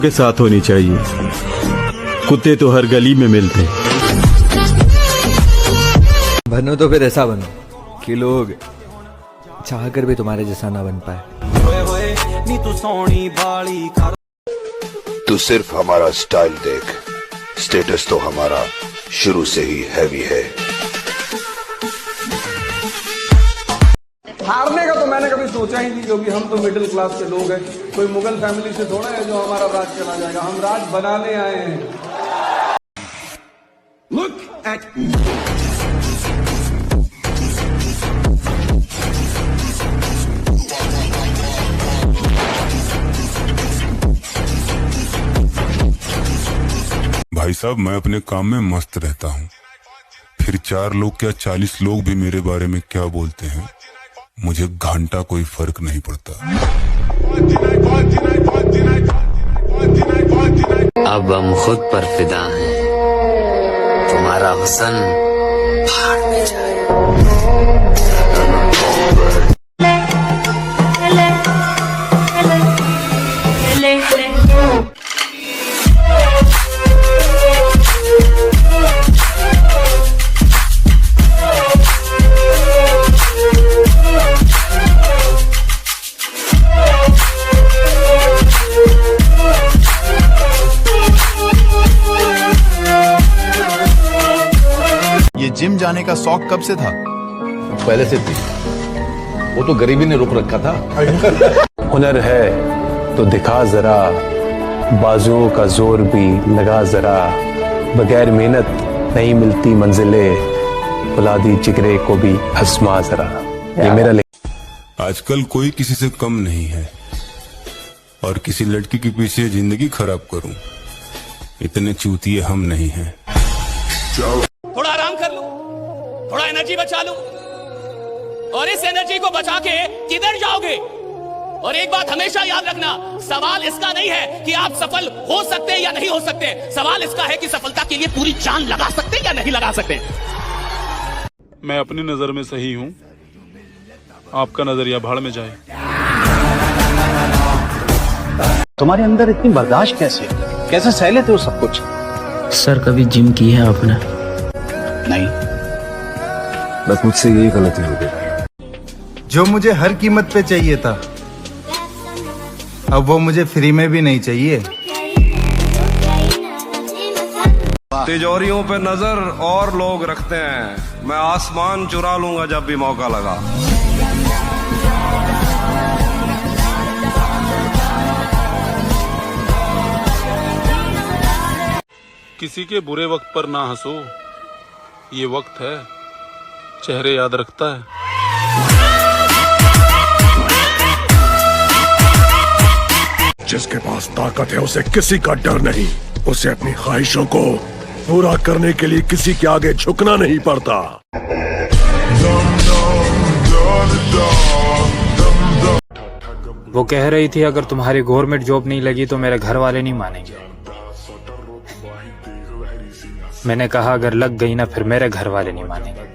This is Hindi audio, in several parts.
के साथ होनी चाहिए। कुत्ते तो हर गली में मिलते। बनो तो फिर ऐसा बनो कि लोग चाह कर भी तुम्हारे जैसा ना बन पाए। तू सिर्फ हमारा स्टाइल देख, स्टेटस तो हमारा शुरू से ही हैवी है। हारने का तो मैंने कभी सोचा ही नहीं, क्योंकि हम तो मिडिल क्लास के लोग हैं। कोई मुगल फैमिली से थोड़ा है जो हमारा राज चला जाएगा। हम राज बनाने आए हैं। Look at भाई साहब, मैं अपने काम में मस्त रहता हूँ, फिर 4 लोग क्या 40 लोग भी मेरे बारे में क्या बोलते हैं, मुझे घंटा कोई फर्क नहीं पड़ता। अब हम खुद पर फिदा हैं, तुम्हारा हुस्न भाड़ में जाए। ये जिम जाने का शौक कब से था? पहले से थी, वो तो गरीबी ने रोक रखा था। हुनर है तो दिखा जरा, बाजुओं का जोर भी लगा जरा, बगैर मेहनत नहीं मिलती मंजिलें, बुला दी जिगरे को भी आजमा जरा। ये मेरा आजकल कोई किसी से कम नहीं है, और किसी लड़की के पीछे जिंदगी खराब करूं, इतने चूतिए हम नहीं हैं। थोड़ा आराम कर लो, थोड़ा एनर्जी बचा लो, और इस एनर्जी को बचा के किधर जाओगे? और एक बात हमेशा याद रखना, सवाल इसका नहीं है कि आप सफल हो सकते हैं या नहीं हो सकते, सवाल इसका है कि सफलता के लिए पूरी जान लगा सकते हैं या नहीं लगा सकते। मैं अपनी नजर में सही हूं, आपका नजरिया भाड़ में जाए। तुम्हारे अंदर इतनी बर्दाश्त कैसे सह लेते हो सब कुछ? सर, कभी जिम की है आपने? नहीं। बस मुझसे यही गलती हो गई। जो मुझे हर कीमत पे चाहिए था, अब वो मुझे फ्री में भी नहीं चाहिए। तिजोरियों पे नजर और लोग रखते हैं, मैं आसमान चुरा लूंगा जब भी मौका लगा। किसी के बुरे वक्त पर ना हंसो, ये वक्त है चेहरे याद रखता है। जिसके पास ताकत है उसे किसी का डर नहीं, उसे अपनी ख्वाहिशों को पूरा करने के लिए किसी के आगे झुकना नहीं पड़ता। वो कह रही थी अगर तुम्हारी गवर्नमेंट जॉब नहीं लगी तो मेरे घर वाले नहीं मानेंगे। मैंने कहा अगर लग गई ना फिर मेरे घर वाले नहीं मानेंगे।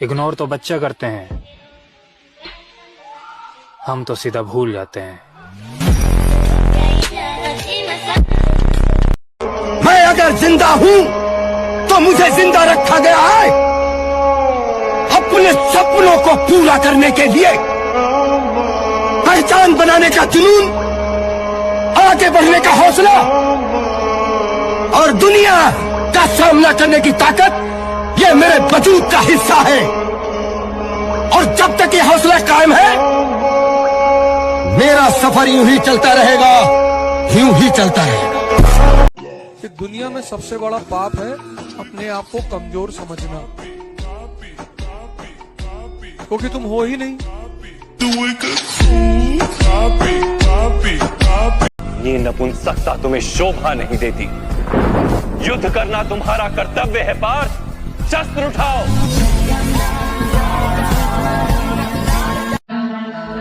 इग्नोर तो बच्चे करते हैं, हम तो सीधा भूल जाते हैं। मैं अगर जिंदा हूं तो मुझे जिंदा रखा गया है अपने सपनों को पूरा करने के लिए, पहचान बनाने का जुनून, आगे बढ़ने का हौसला और दुनिया का सामना करने की ताकत, ये मेरे वजूद का हिस्सा है। और जब तक ये हौसला कायम है, मेरा सफर यूं ही चलता रहेगा, यूं ही चलता रहेगा। कि दुनिया में सबसे बड़ा पाप है अपने आप को कमजोर समझना, क्योंकि तुम हो ही नहीं। ये नपुंसकता तुम्हें शोभा नहीं देती। युद्ध करना तुम्हारा कर्तव्य है पार्थ, शस्त्र उठाओ।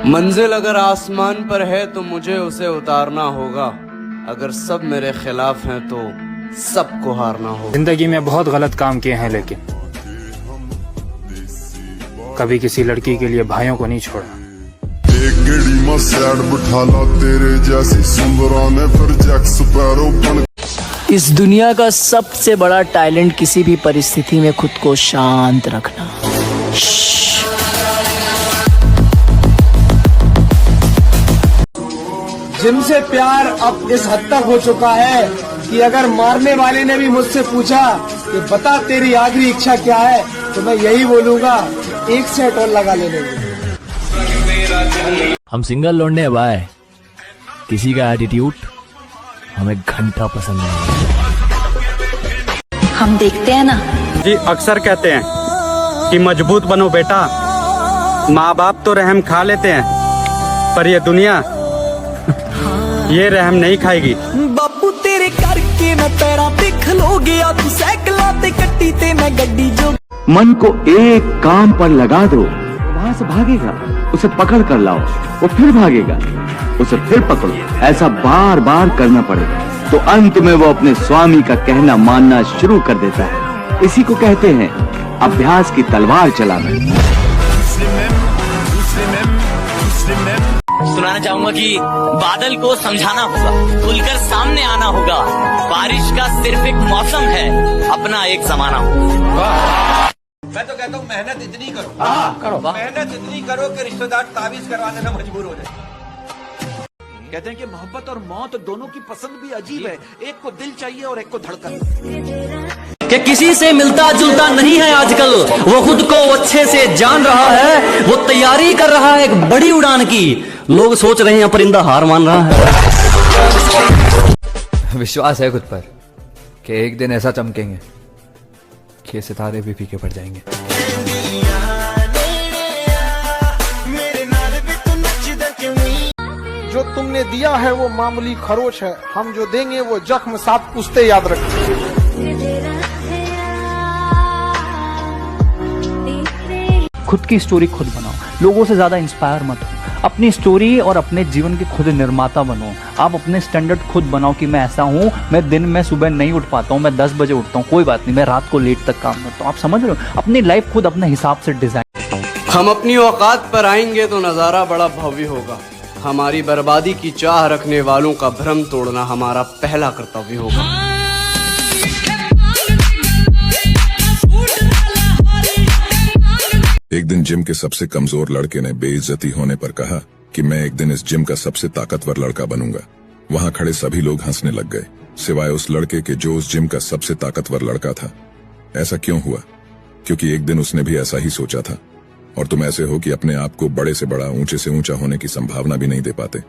मंजिल अगर आसमान पर है तो मुझे उसे उतारना होगा, अगर सब मेरे खिलाफ हैं तो सबको हारना होगा। जिंदगी में बहुत गलत काम किए हैं, लेकिन कभी किसी लड़की के लिए भाइयों को नहीं छोड़ा। एक गेड़ी में सैड बिठाला तेरे जैसी सुंदरा ने फिर जैक स्पैरो बन। इस दुनिया का सबसे बड़ा टैलेंट किसी भी परिस्थिति में खुद को शांत रखना। जिम से प्यार अब इस हद तक हो चुका है कि अगर मारने वाले ने भी मुझसे पूछा कि बता तेरी आखिरी इच्छा क्या है, तो मैं यही बोलूंगा, एक सेट और लगा लेने। हम सिंगल लौंडे हैं भाई, किसी का एटीट्यूड हमें घंटा पसंद नहीं। हम देखते हैं ना जी, अक्सर कहते हैं कि मजबूत बनो बेटा। माँ बाप तो रहम खा लेते हैं, पर ये दुनिया ये रहम नहीं खाएगी। बापू तेरे करके मैं पैरा पे खलो गया, तू साइकिल ते कट्टी ते मैं गड्डी जो। मन को एक काम पर लगा दो, वहां से भागेगा। उसे पकड़ कर लाओ, वो फिर भागेगा। उसे फिर पकड़ो, ऐसा बार बार करना पड़ेगा, तो अंत में वो अपने स्वामी का कहना मानना शुरू कर देता है। इसी को कहते हैं अभ्यास की तलवार चलाना। सुनाना चाहूंगा कि बादल को समझाना होगा, खुलकर सामने आना होगा। बारिश का सिर्फ एक मौसम है, अपना एक जमाना होगा। मैं तो कहता हूँ मेहनत इतनी करो, मेहनत इतनी करो कि रिश्तेदार ताबीज करवाने में मजबूर हो जाए। कहते हैं कि मोहब्बत और मौत दोनों की पसंद भी अजीब है, एक को दिल चाहिए और एक को धड़कन। कि किसी से मिलता जुलता नहीं है आजकल, वो खुद को अच्छे से जान रहा है, वो तैयारी कर रहा है एक बड़ी उड़ान की। लोग सोच रहे हैं परिंदा हार मान रहा है। विश्वास है खुद पर कि एक दिन ऐसा चमकेंगे कि सितारे भी फीके पड़ जाएंगे। जो तुमने दिया है वो मामूली खरोच है, हम जो देंगे वो जख्म साथ पूछते याद रखें। खुद की स्टोरी खुद बनाओ, लोगों से ज्यादा इंस्पायर मत हो। अपनी स्टोरी और अपने जीवन के खुद निर्माता बनो। आप अपने स्टैंडर्ड खुद बनाओ कि मैं ऐसा हूँ, मैं दिन में सुबह नहीं उठ पाता हूँ, मैं 10 बजे उठता हूँ, कोई बात नहीं, मैं रात को लेट तक काम करता हूँ। आप समझ रहे हो? अपनी लाइफ खुद अपने हिसाब से डिजाइन। हम अपनी औकात पर आएंगे तो नजारा बड़ा भव्य होगा। हमारी बर्बादी की चाह रखने वालों का भ्रम तोड़ना हमारा पहला कर्तव्य होगा। एक दिन जिम के सबसे कमजोर लड़के ने बेइज्जती होने पर कहा कि मैं एक दिन इस जिम का सबसे ताकतवर लड़का बनूंगा। वहां खड़े सभी लोग हंसने लग गए, सिवाय उस लड़के के जो उस जिम का सबसे ताकतवर लड़का था। ऐसा क्यों हुआ? क्योंकि एक दिन उसने भी ऐसा ही सोचा था। और तुम ऐसे हो कि अपने आप को बड़े से बड़ा, ऊंचे से ऊंचा होने की संभावना भी नहीं दे पाते।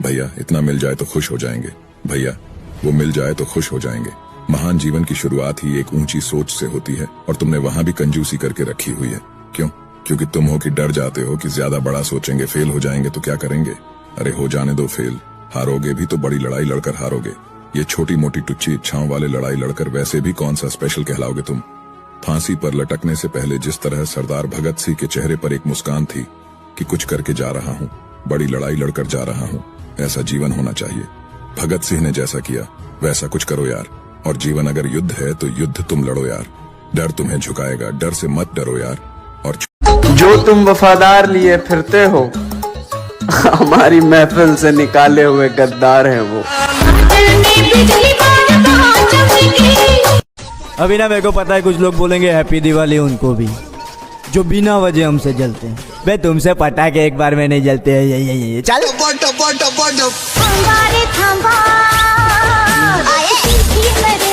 भैया इतना मिल जाए तो खुश हो जाएंगे, भैया वो मिल जाए तो खुश हो जाएंगे। महान जीवन की शुरुआत ही एक ऊंची सोच से होती है, और तुमने वहां भी कंजूसी करके रखी हुई है। क्यों? क्योंकि तुम हो कि डर जाते हो कि ज्यादा बड़ा सोचेंगे, फेल हो जाएंगे तो क्या करेंगे। अरे हो जाने दो फेल, हारोगे भी तो बड़ी लड़ाई लड़कर हारोगे। ये छोटी मोटी टुच्ची इच्छाओं वाले लड़ाई लड़कर वैसे भी कौन सा स्पेशल कहलाओगे तुम। फांसी पर लटकने से पहले जिस तरह सरदार भगत सिंह के चेहरे पर एक मुस्कान थी कि कुछ करके जा रहा हूँ, बड़ी लड़ाई लड़कर जा रहा हूँ, ऐसा जीवन होना चाहिए। भगत सिंह ने जैसा किया वैसा कुछ करो यार। और जीवन अगर युद्ध है तो युद्ध तुम लड़ो यार। डर तुम्हें झुकाएगा, डर से मत डरो यार। और जो तुम वफादार लिए फिरते हो, हमारी महफिल से निकाले हुए गद्दार हैं वो। अभी ना मेरे को पता है कुछ लोग बोलेंगे हैप्पी दिवाली उनको भी, जो बिना वजह हमसे जलते हैं। बे तुमसे पटाखे एक बार में नहीं जलते हैं। ये चल